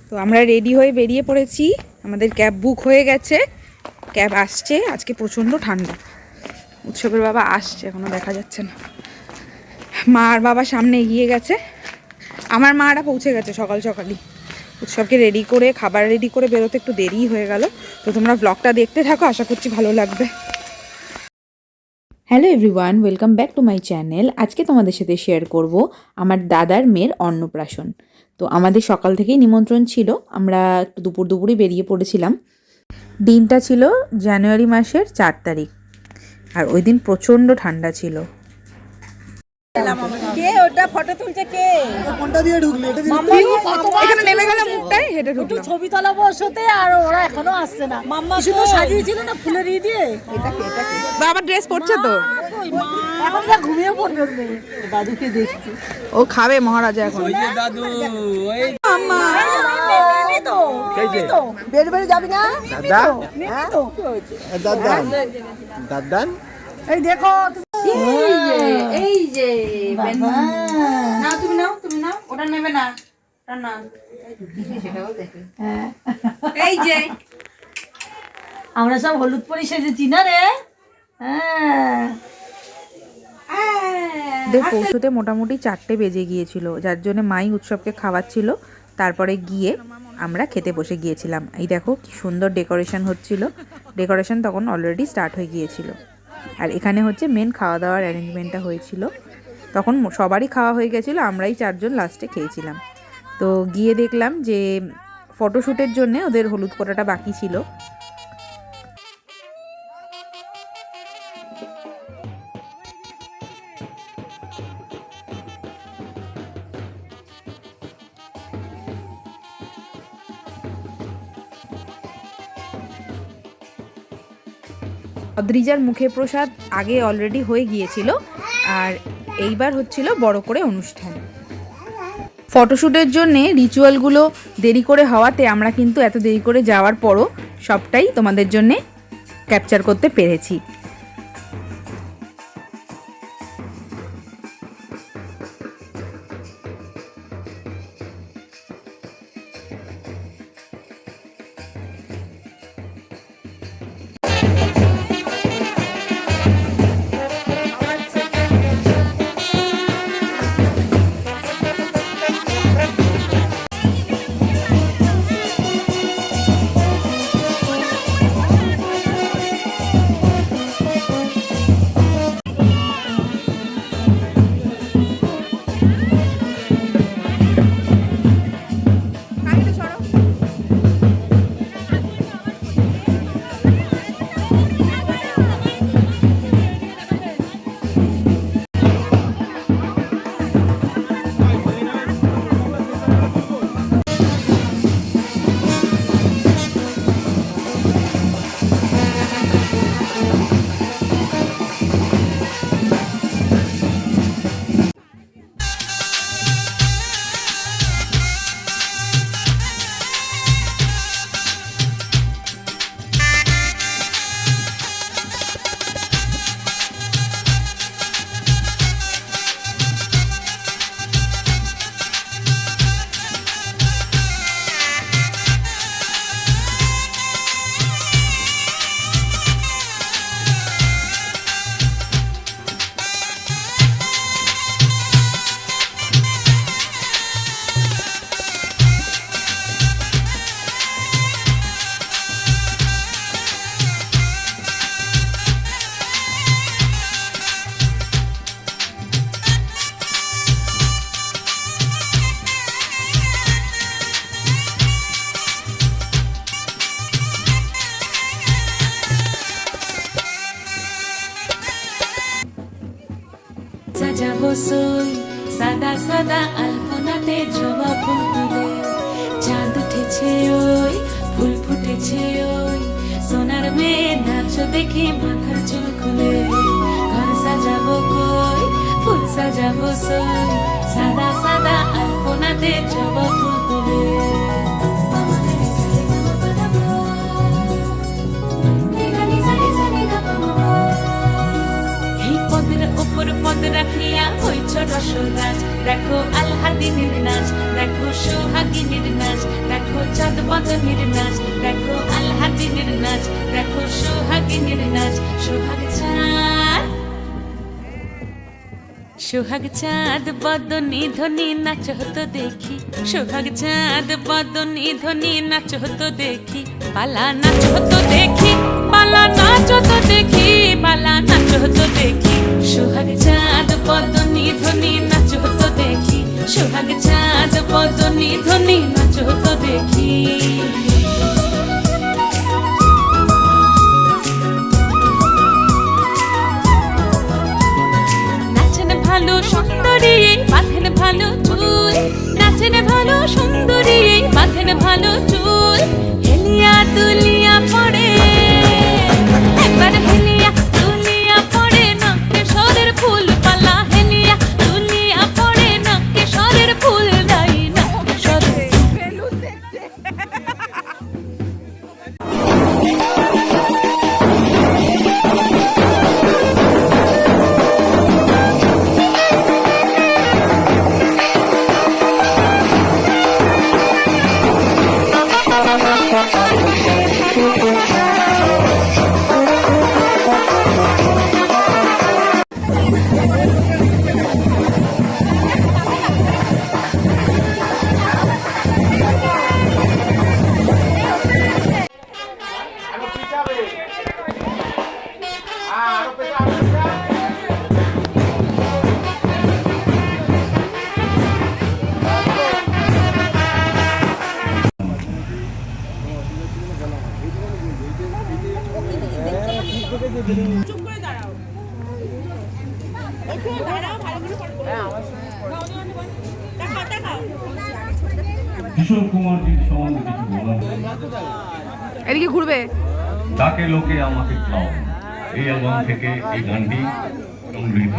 তো আমরা রেডি হয়ে বেরিয়ে পড়েছি, আমাদের ক্যাব বুক হয়ে গেছে, ক্যাব আসছে। আজকে প্রচণ্ড ঠান্ডা, উৎসবের বাবা আসছে, এখনো দেখা যাচ্ছে না। মা আর বাবা সামনে এগিয়ে গেছে, আমার মারা পৌঁছে গেছে সকাল সকালই। উৎসবকে রেডি করে খাবার রেডি করে বেরোতে একটু দেরিই হয়ে গেল। তো তোমরা ব্লগটা দেখতে থাকো, আশা করছি ভালো লাগবে। Hello everyone, welcome back to my channel. আজকে তোমাদের সাথে শেয়ার করব আমার দাদার মেয়ের অন্নপ্রাশন। তো আমাদের সকাল থেকেই নিমন্ত্রণ ছিল, আমরা একটু দুপুরই বেরিয়ে পড়েছিলাম। দিনটা ছিল জানুয়ারি মাসের 4 তারিখ, আর ওই দিন প্রচণ্ড ঠান্ডা ছিল। কে ওটা ফটো তুলছে? কে কোনটা দিয়ে ঢুকলে? এটা দিয়ে এখানে নেমে গেল মুখটাই হেঁটে একটু ঢুকলো। ছবি তোলা বসতে, আর ওরা এখনো আসছে না। মাম্মা শুধু সাজিয়েছিল না ফুলের ই দিয়ে। বাবা ড্রেস পরছে তো, এখন যা ঘুমিয়ে পড়বে ওর মেয়ে। দাদুকে দেখছি, ও খাবে মহারাজা এখন। দাদু ওই আম্মা বেড়ে বেড়ে যাবি না? দাদা দাদা এই দেখো, এই যে নাও, তুমি নাও, ওটা নেবে না, ওটা না, সেটাও দেখে। এই যে আমরা সব হলুদ পরে সেজেছি না রে। পৌঁছতে মোটামুটি 4টে বেজে গিয়েছিল, যার জন্য মাই উৎসবকে খাওয়াচ্ছিল। তারপরে গিয়ে আমরা খেতে বসে গিয়েছিলাম। এই দেখো কি সুন্দর ডেকোরেশন হচ্ছিল, ডেকোরেশন তখন অলরেডি স্টার্ট হয়ে গিয়েছিল। আর এখানে হচ্ছে মেন খাওয়া দাওয়ার অ্যারেঞ্জমেন্টটা হয়েছিল। তখন সবারই খাওয়া হয়ে গেছিলো, আমরাই 4 জন লাস্টে খেয়েছিলাম। তো গিয়ে দেখলাম যে ফটোশ্যুটের জন্য ওদের হলুদ কোটাটা বাকি ছিল। অদ্রিজার মুখে প্রসাদ আগে অলরেডি হয়ে গিয়েছিল, আর এইবার হচ্ছিল বড় করে অনুষ্ঠান। ফটোশ্যুটের জন্যে রিচুয়ালগুলো দেরি করে হওয়াতে আমরা কিন্তু এত দেরি করে যাওয়ার পরও সবটাই তোমাদের জন্যে ক্যাপচার করতে পেরেছি। সাজাবো সই সাদা সাদা আলপনাতে জবা ফুল তুলে, চাঁদ উঠেছে ওই ফুল ফুটেছে ওই, সোনার মেয়ে নাচ দেখে মাথার চুল খুলে। ঘর সাজাবো কই ফুল সাজাবো সই সাদা সাদা আলপনাতে জবা ফুল তুলে। পদ রাখিয়া হইছ রসরাজ, দেখো আল্লাদিনের নাচ, দেখো সোহাগিনীর নাচ, দেখো চাঁদ বদনের নাচ, দেখো আল্লাদিনের নাচ, দেখো সোহাগিনীর নাচ। সোহাগ চাঁদ, সোহাগ চাঁদ বদনী ধ্বনি নাচ হতো দেখি, সোহাগ চাঁদ বদনী ধ্বনি নাচ হতো দেখি, পালা নাচ হতো দেখি, পালা নাচ হতো দেখি, পালা নাচ হতো দেখি। সোহাগ চাঁদ বদনী ধ্বনি নাচ হতো দেখি, সোহাগ চাঁদ বদনী ধ্বনি নাচ হতো দেখি। নাচেন ভালো সুন্দরী বাঁধেন ভালো চুল, নাচেন ভালো সুন্দরী বাঁধেন ভালো চুল, হেলিয়া দুলিয়া পড়ে একবার, হেলিয়া দুলিয়া পড়ে নকে সরের ফুল পালা, হেলিয়া দুলিয়া পড়ে নকে সরের ফুল দাই নকে সরের। কিশোর কুমারজির সম্বন্ধে কিছু বলার এদিকে ঘুরবে। ডাকে লোকে আমাকে খাও, এই অ্যালবাম থেকে এই গানটি সমৃদ্ধ।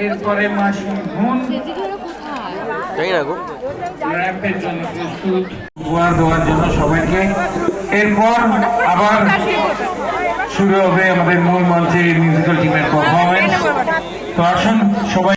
এরপরে মাসি বোন র্যাপের জন্য প্রস্তুত, উপহার দেওয়ার জন্য সবাইকে। এরপর আবার শুরু হবে আমাদের মূল মঞ্চের মিউজিক্যাল টিমের পারফরমেন্স। তো আসুন সবাই।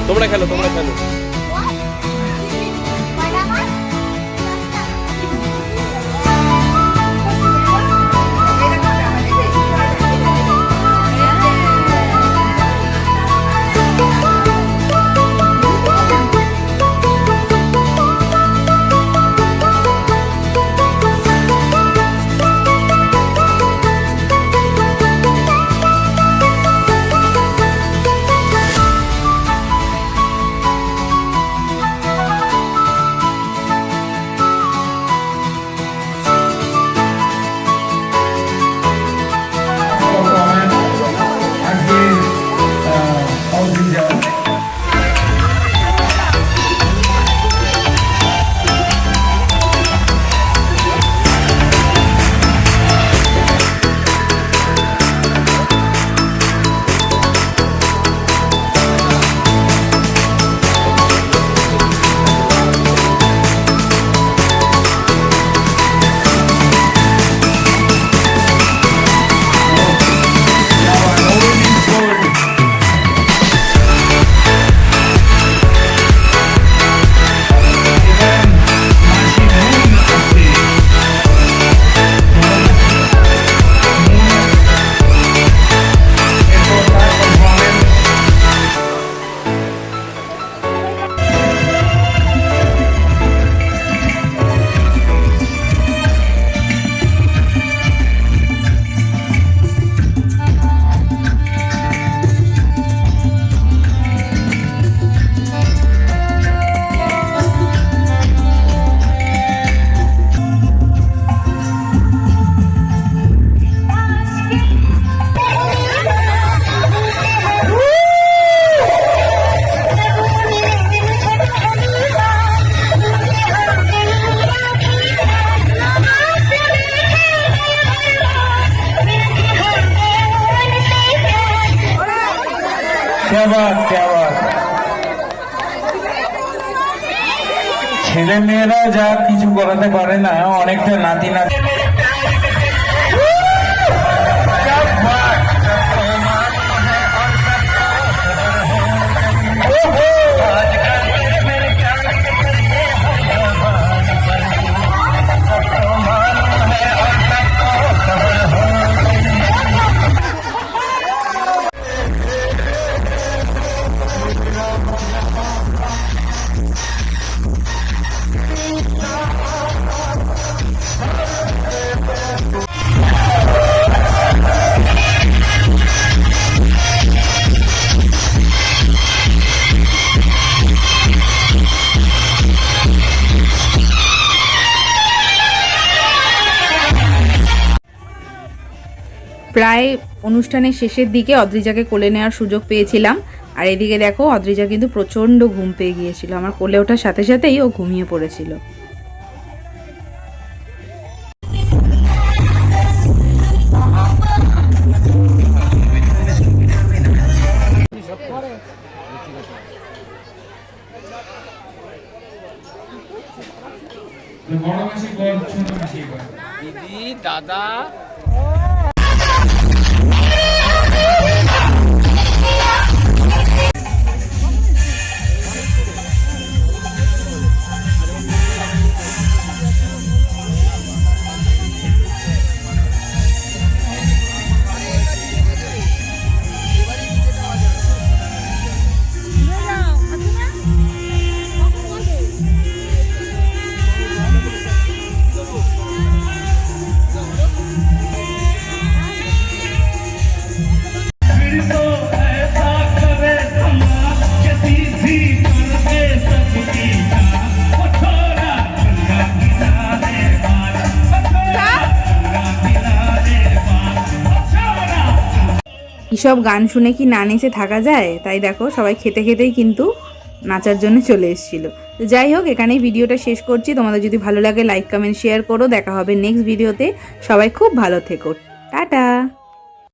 তোমরা খেলো, তোমরা খেলো। क्या बात क्या बात। ছেলে মেয়েরা যা কিছু করাতে পারে না অনেকটা নাতি নাতি। প্রায় অনুষ্ঠানের শেষের দিকে অদ্রিজাকে কোলে নেওয়ার সুযোগ পেয়েছিলাম। আর এদিকে দেখো অদ্রিজা কিন্তু প্রচণ্ড ঘুম পেয়ে গিয়েছিল, আমার কোলে ওঠার সাথে সাথেই ও ঘুমিয়ে পড়েছিল। বড় মাসি বল, ছোট মাসি বল। দিদি দাদা এসব গান শুনে কি না নেচে থাকা যায়? তাই দেখো সবাই খেতে খেতেই কিন্তু নাচার জন্য চলে এসেছিল। তো যাই হোক, এখানেই ভিডিওটা শেষ করছি। তোমাদের যদি ভালো লাগে লাইক কমেন্ট শেয়ার করো। দেখা হবে নেক্সট ভিডিওতে। সবাই খুব ভালো থেকো। টাটা।